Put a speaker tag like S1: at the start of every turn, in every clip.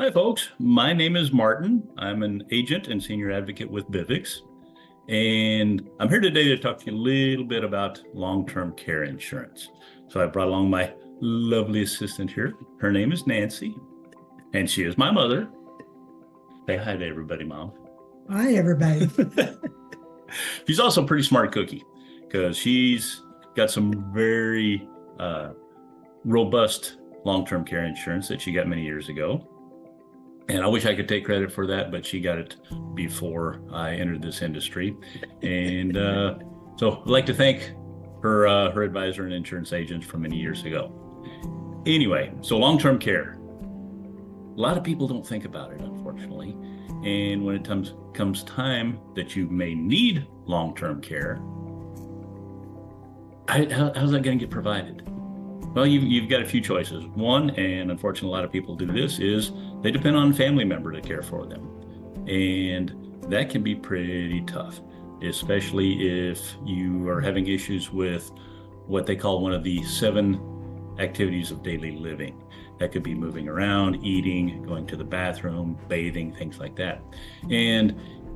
S1: Hi, folks. My name is Martin. I'm an agent and senior advocate with BIVX, and I'm here today to talk to you a little bit about long-term care insurance. So I brought along my lovely assistant here. Her name is Nancy, and she is my mother. Say hi to everybody, Mom.
S2: Hi, everybody.
S1: She's also a pretty smart cookie because she's got some very robust long-term care insurance that she got many years ago. And I wish I could take credit for that, but she got it before I entered this industry. And so I'd like to thank her advisor and insurance agent from many years ago. Anyway, so long-term care. A lot of people don't think about it, unfortunately. And when it comes time that you may need long-term care, how's that going to get provided? Well, you've got a few choices. One, and unfortunately a lot of people do this, is they depend on a family member to care for them. And that can be pretty tough, especially if you are having issues with what they call one of the 7 activities of daily living. That could be moving around, eating, going to the bathroom, bathing, things like that. And,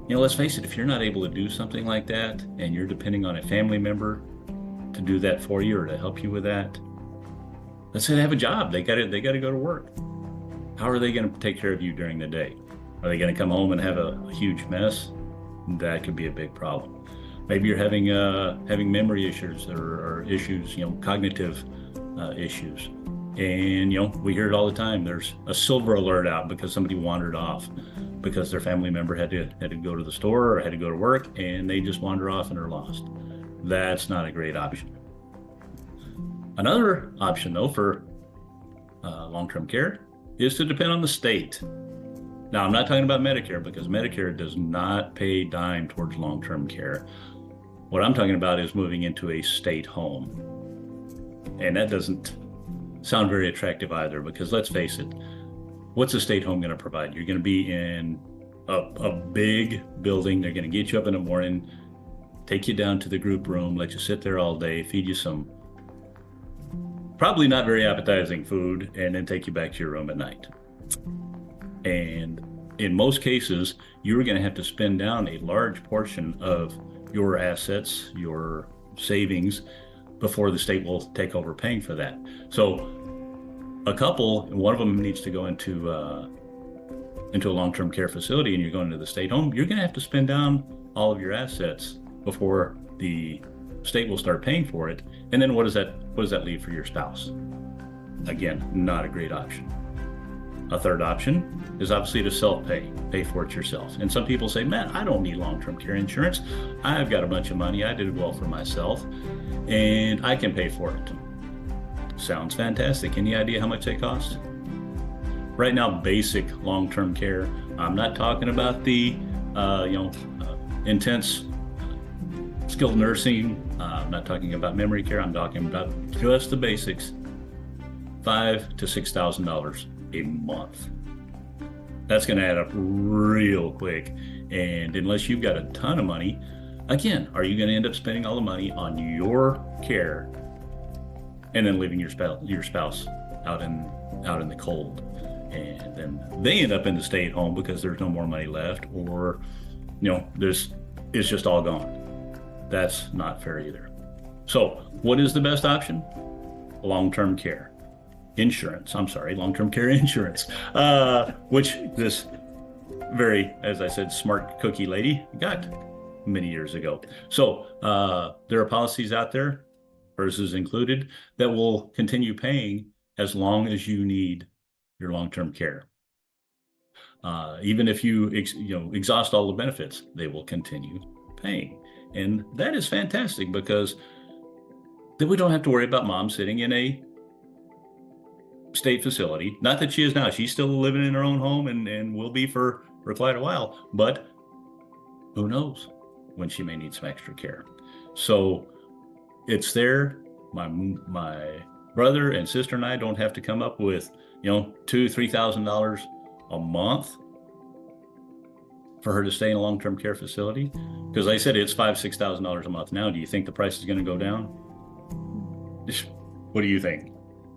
S1: let's face it, if you're not able to do something like that and you're depending on a family member to do that for you or to help you with that, let's say they have a job, they got to go to work. How are they going to take care of you during the day? Are they going to come home and have a huge mess? That could be a big problem. Maybe you're having memory issues or issues, cognitive issues. And, we hear it all the time. There's a silver alert out because somebody wandered off because their family member had to go to the store or had to go to work, and they just wander off and are lost. That's not a great option. Another option, though, for long-term care is to depend on the state. Now, I'm not talking about Medicare because Medicare does not pay a dime towards long-term care. What I'm talking about is moving into a state home. And that doesn't sound very attractive either, because let's face it, what's a state home going to provide? You're going to be in a big building. They're going to get you up in the morning, take you down to the group room, let you sit there all day, feed you some probably not very appetizing food, and then take you back to your room at night. And in most cases, you're going to have to spend down a large portion of your assets, your savings, before the state will take over paying for that. So a couple, one of them needs to go into a long-term care facility and you're going to the state home, you're going to have to spend down all of your assets before the state will start paying for it. And then what does that leave for your spouse? Again, not a great option. A third option is obviously to pay for it yourself. And some people say, man, I don't need long-term care insurance. I've got a bunch of money. I did well for myself and I can pay for it. Sounds fantastic. Any idea how much they cost? Right now, basic long-term care, I'm not talking about the intense skilled nursing. I'm not talking about memory care. I'm talking about just the basics. $5,000 to $6,000 a month. That's going to add up real quick. And unless you've got a ton of money, again, are you going to end up spending all the money on your care and then leaving your spouse out in the cold? And then they end up in the stay at home because there's no more money left, or it's just all gone. That's not fair either. So what is the best option? Long-term care insurance, which this very, as I said, smart cookie lady got many years ago. So there are policies out there, hers is included, that will continue paying as long as you need your long-term care. Even if you exhaust all the benefits, they will continue paying. And that is fantastic because then we don't have to worry about mom sitting in a state facility. Not that she is now. She's still living in her own home and will be for quite a while. But who knows when she may need some extra care. So it's there. My brother and sister and I don't have to come up with $2,000-$3,000 a month for her to stay in a long-term care facility, because like I said, it's $5,000-$6,000 a month now. Do you think the price is going to go down? What do you think?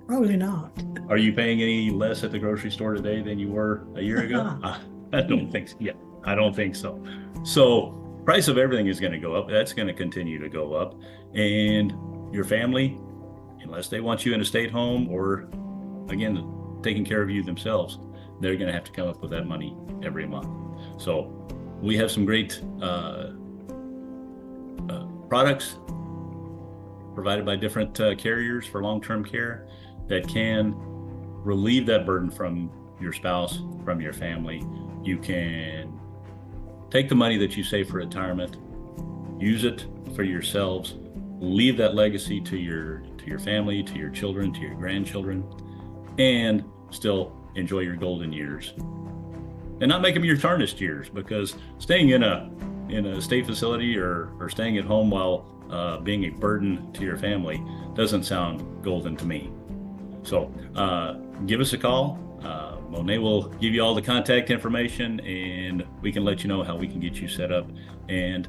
S2: Probably not.
S1: Are you paying any less at the grocery store today than you were a year ago? I don't think so. Yeah, I don't think so. So price of everything is going to go up. That's going to continue to go up. And your family, unless they want you in a state home or, again, taking care of you themselves, they're going to have to come up with that money every month. So we have some great products provided by different carriers for long-term care that can relieve that burden from your spouse, from your family. You can take the money that you save for retirement, use it for yourselves, leave that legacy to your family, to your children, to your grandchildren, and still enjoy your golden years. And not make them your tarnished years, because staying in a state facility or staying at home while being a burden to your family doesn't sound golden to me. So give us a call. Monet will give you all the contact information, and we can let you know how we can get you set up and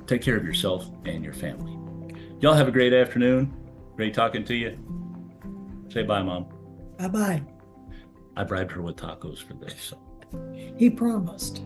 S1: take care of yourself and your family. Y'all have a great afternoon. Great talking to you. Say bye, Mom.
S2: Bye-bye.
S1: I bribed her with tacos for this. So.
S2: He promised.